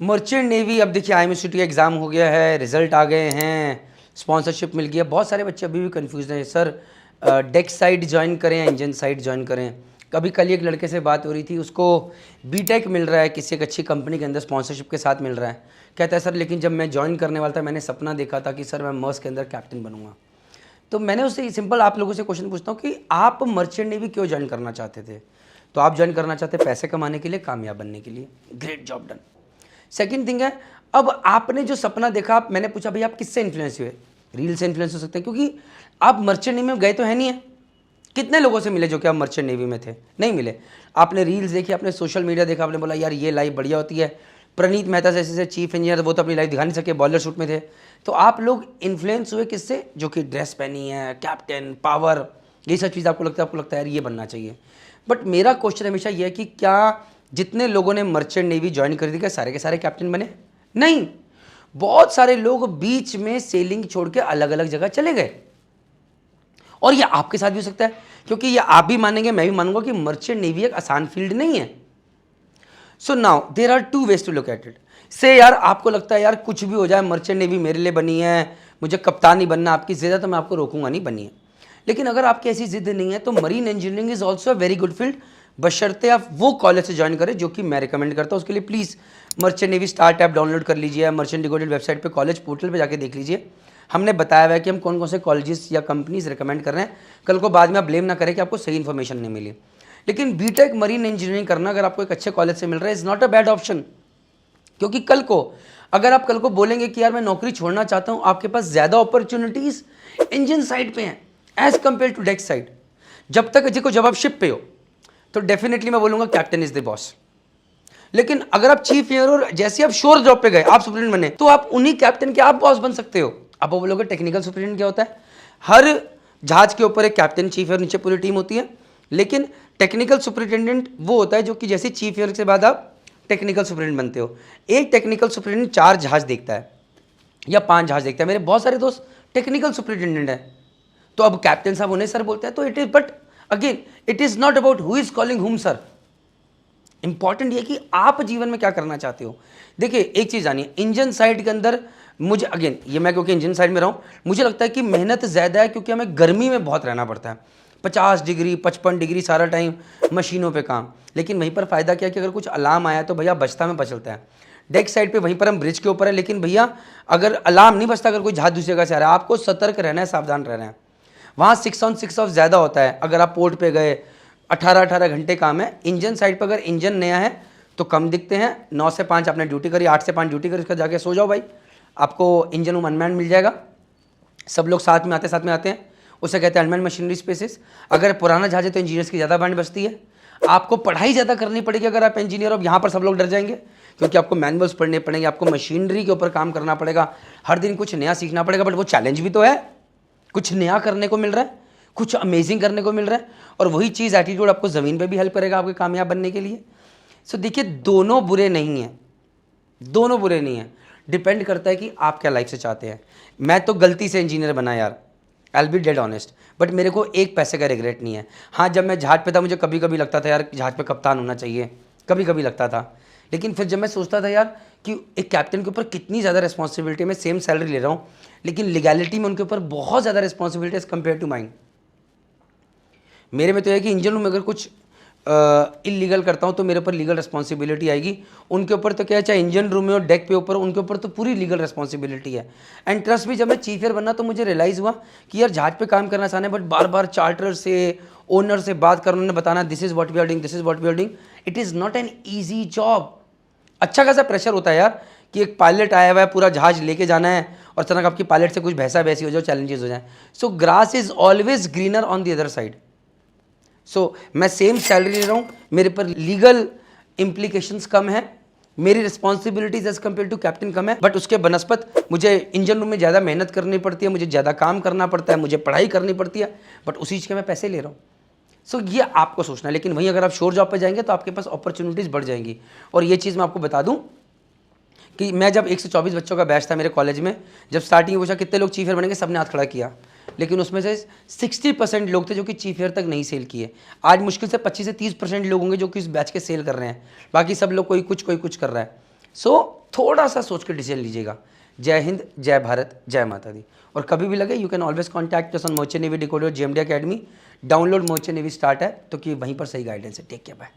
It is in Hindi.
मर्चेंट नेवी, अब देखिए IMSCT का एग्ज़ाम हो गया है, रिजल्ट आ गए हैं, स्पॉन्सरशिप मिल गया। बहुत सारे बच्चे अभी भी कंफ्यूज हैं सर, डेक साइड ज्वाइन करें या इंजन साइड ज्वाइन करें। कभी कल एक लड़के से बात हो रही थी, उसको बीटेक मिल रहा है किसी एक अच्छी कंपनी के अंदर, स्पॉन्सरशिप के साथ मिल रहा है। कहता है सर लेकिन जब मैं ज्वाइन करने वाला था मैंने सपना देखा था कि सर मैं मर्स के अंदर कैप्टन बनूंगा। तो मैंने उससे सिंपल आप लोगों से क्वेश्चन पूछता हूँ कि आप मर्चेंट नेवी क्यों ज्वाइन करना चाहते थे? तो आप ज्वाइन करना चाहते पैसे कमाने के लिए, कामयाब बनने के लिए। Great job done. Second thing है, अब आपने जो सपना देखा, मैंने पूछा भाई आप किससे इन्फ्लुएंस हुए? रील से इन्फ्लुएंस हो सकते हैं, क्योंकि आप मर्चेंट नेवी में गए तो है नहीं है। कितने लोगों से मिले जो कि आप मर्चेंट नेवी में थे? नहीं मिले। आपने रील्स देखी, आपने सोशल मीडिया देखा, आपने बोला यार ये लाइफ बढ़िया होती है। प्रणीत मेहता जैसे चीफ इंजीनियर, वो तो अपनी लाइफ दिखा नहीं सके, बॉयलर सूट में थे। तो आप लोग इन्फ्लुएंस हुए किससे? जो कि ड्रेस पहनी है, कैप्टन, पावर, ये सब चीज़ आपको लगता है यार ये बनना चाहिए। बट मेरा क्वेश्चन हमेशा ये है कि क्या जितने लोगों ने मर्चेंट नेवी ज्वाइन कर दी क्या सारे के सारे कैप्टन बने? नहीं। बहुत सारे लोग बीच में सेलिंग छोड़ के अलग अलग जगह चले गए। और ये आपके साथ भी हो सकता है, क्योंकि ये आप भी मानेंगे, मैं भी मानूंगा कि मर्चेंट नेवी एक आसान फील्ड नहीं है। So now there are two ways to look at it. से यार आपको लगता है यार कुछ भी हो जाए, मर्चेंट नेवी मेरे लिए बनी है, मुझे कप्तान ही बनना, आपकी जिद है तो मैं आपको रोकूंगा नहीं, बनी है। लेकिन अगर आपकी ऐसी जिद नहीं है तो marine engineering is also a very good field, बशर्ते आप वो कॉलेज से ज्वाइन करें जो कि मैं रिकमेंड करता हूँ। उसके लिए please merchant navy start app download कर लीजिए, मर्चेंट डिकोडेड वेबसाइट पे कॉलेज पोर्टल पे जाके देख लीजिए। हमने बताया हुआ है कि हम कौन कौन से कॉलेजेस या कंपनीज रिकमेंड कर रहे हैं। कल को बाद में आप ब्लेम ना करें कि आपको सही इन्फॉर्मेशन नहीं मिली। लेकिन बीटेक मरीन इंजीनियरिंग करना अगर आपको एक अच्छे कॉलेज से मिल रहा है is not a bad option. क्योंकि कल को अगर आप कल को बोलेंगे कि यार मैं नौकरी छोड़ना चाहता हूँ, आपके पास ज़्यादा अपॉर्चुनिटीज़ इंजन साइड पे हैं as compare to deck side. जब आप शिप पे हो तो डेफिनेटली मैं बोलूँगा कैप्टन इज द बॉस। लेकिन अगर आप चीफ इंजीनियर और जैसे आप शोर जॉब पे गए, आप सुपरिटेंडेंट बने, तो आप उन्हीं कैप्टन के आप बॉस बन सकते हो। आप बोलोगे टेक्निकल सुपरिटेंडेंट क्या होता है? हर जहाज के ऊपर एक कैप्टन, चीफ और नीचे पूरी टीम होती है। लेकिन टेक्निकल सुपरिटेंडेंट वो होता है जो कि जैसे चीफ इंजीनियर के बाद आप टेक्निकल सुपरिटेंडेंट बनते हो। एक टेक्निकल सुपरिटेंडेंट 4 जहाज देखता है या 5 जहाज देखता है। मेरे बहुत सारे दोस्त टेक्निकल सुपरिटेंडेंट है, तो अब कैप्टन साहब उन्हें सर बोलते हैं। तो it is, but again it is not about who is calling हुम सर। इंपॉर्टेंट ये कि आप जीवन में क्या करना चाहते हो। देखिए एक चीज़ जानिए, इंजन साइड के अंदर मुझे अगेन ये मैं क्योंकि इंजन साइड में रहा हूँ, मुझे लगता है कि मेहनत ज़्यादा है, क्योंकि हमें गर्मी में बहुत रहना पड़ता है। 50 डिग्री 55 डिग्री सारा टाइम मशीनों पे काम। लेकिन वहीं पर फ़ायदा क्या है कि अगर कुछ अलार्म आया तो भैया बचता में बचलता है। डेक साइड पे वहीं पर हम ब्रिज के ऊपर है, लेकिन भैया अगर अलार्म नहीं बचता, अगर कोई जहाज दूसरी जगह से आ रहा है, आपको सतर्क रहना है, सावधान रहना है। वहाँ 6 ऑन 6 ऑफ ज़्यादा होता है। अगर आप पोर्ट पे गए 18-18 घंटे काम है। इंजन साइड पर अगर इंजन नया है तो कम दिखते हैं। 9 से 5 आपने ड्यूटी करी, 8 से 5 ड्यूटी करी, उसका जाके सो जाओ भाई, आपको इंजन रूम अनमैन्ड मिल जाएगा। सब लोग साथ में आते हैं, उसे कहते हैं अनमैन्ड मशीनरी स्पेसिस। अगर पुराना जहाज है तो इंजीनियर्स की ज़्यादा बैंड बचती है। आपको पढ़ाई ज़्यादा करनी पड़ेगी अगर आप इंजीनियर हो। यहाँ पर सब लोग डर जाएंगे क्योंकि आपको मैनुअल्स पढ़ने पड़ेंगे, आपको मशीनरी के ऊपर काम करना पड़ेगा, हर दिन कुछ नया सीखना पड़ेगा। बट वो चैलेंज भी तो है, कुछ नया करने को मिल रहा है, कुछ अमेजिंग करने को मिल रहा है। और वही चीज़ एटीट्यूड आपको ज़मीन पे भी हेल्प करेगा आपके कामयाब बनने के लिए। सो देखिए दोनों बुरे नहीं हैं, दोनों बुरे नहीं हैं। डिपेंड करता है कि आप क्या लाइफ से चाहते हैं। मैं तो गलती से इंजीनियर बना यार, I will be dead honest, but मेरे को एक पैसे का रिग्रेट नहीं है। हाँ जब मैं जहाज पे था मुझे कभी कभी लगता था यार जहाज पे कप्तान होना चाहिए, कभी कभी लगता था। लेकिन फिर जब मैं सोचता था यार कि एक कैप्टन के ऊपर कितनी ज़्यादा रिस्पॉन्सिबिलिटी है, मैं सेम सैलरी ले रहा हूँ लेकिन लीगैलिटी में उनके ऊपर बहुत ज़्यादा responsibility as compare to mind. मेरे में तो है कि इंजन रूम में अगर कुछ इलीगल करता हूँ तो मेरे ऊपर लीगल रिस्पॉन्सिबिलिटी आएगी। उनके ऊपर तो क्या है, चाहे इंजन रूम में और डेक पे ऊपर, उनके ऊपर तो पूरी लीगल रिस्पॉन्सिबिलिटी है। एंड ट्रस्ट भी, जब मैं चीफ एयर बनना तो मुझे रियलाइज़ हुआ कि यार जहाज पे काम करना आसान है, बट बार बार चार्टर से, ओनर से बात कर, उन्होंने बताना this is what we are doing, this is what we are doing. It is not an easy job. अच्छा खासा प्रेशर होता है यार कि एक पायलट आया हुआ है, पूरा जहाज लेके जाना है और अचानक आपकी पायलट से कुछ भैंसा भैंसी हो जाए, चैलेंजेस हो जाए। So grass is always greener on the other side. So मैं सेम सैलरी ले रहा हूँ, मेरे पर लीगल इम्प्लीकेशंस कम है, मेरी responsibilities as compared to captain कम है, बट उसके बनस्पत मुझे इंजन रूम में ज़्यादा मेहनत करनी पड़ती है, मुझे ज़्यादा काम करना पड़ता है, मुझे पढ़ाई करनी पड़ती है, बट उसी चीज़ के मैं पैसे ले रहा हूँ। सो ये आपको सोचना है। लेकिन वहीं अगर आप शोर जॉब पर जाएंगे तो आपके पास अपॉर्चुनिटीज़ बढ़ जाएंगी। और ये चीज़ मैं आपको बता दूँ कि मैं जब 124 बच्चों का बैच था मेरे कॉलेज में, जब स्टार्टिंग में पूछा कितने लोग चीफ एयर बनेंगे, सबने हाथ खड़ा किया। लेकिन उसमें से 60% लोग थे जो कि चीफ एयर तक नहीं सेल किए। आज मुश्किल से 25 से 30% लोग होंगे जो कि इस बैच के सेल कर रहे हैं, बाकी सब लोग कोई कुछ कर रहा है। सो थोड़ा सा सोच के डिसीजन लीजिएगा। जय हिंद, जय भारत, जय माता दी। और कभी भी लगे you can always contact us on merchant navy decoder GMD academy. Download merchant navy start है तो कि वहीं पर सही गाइडेंस है। Take care, bye.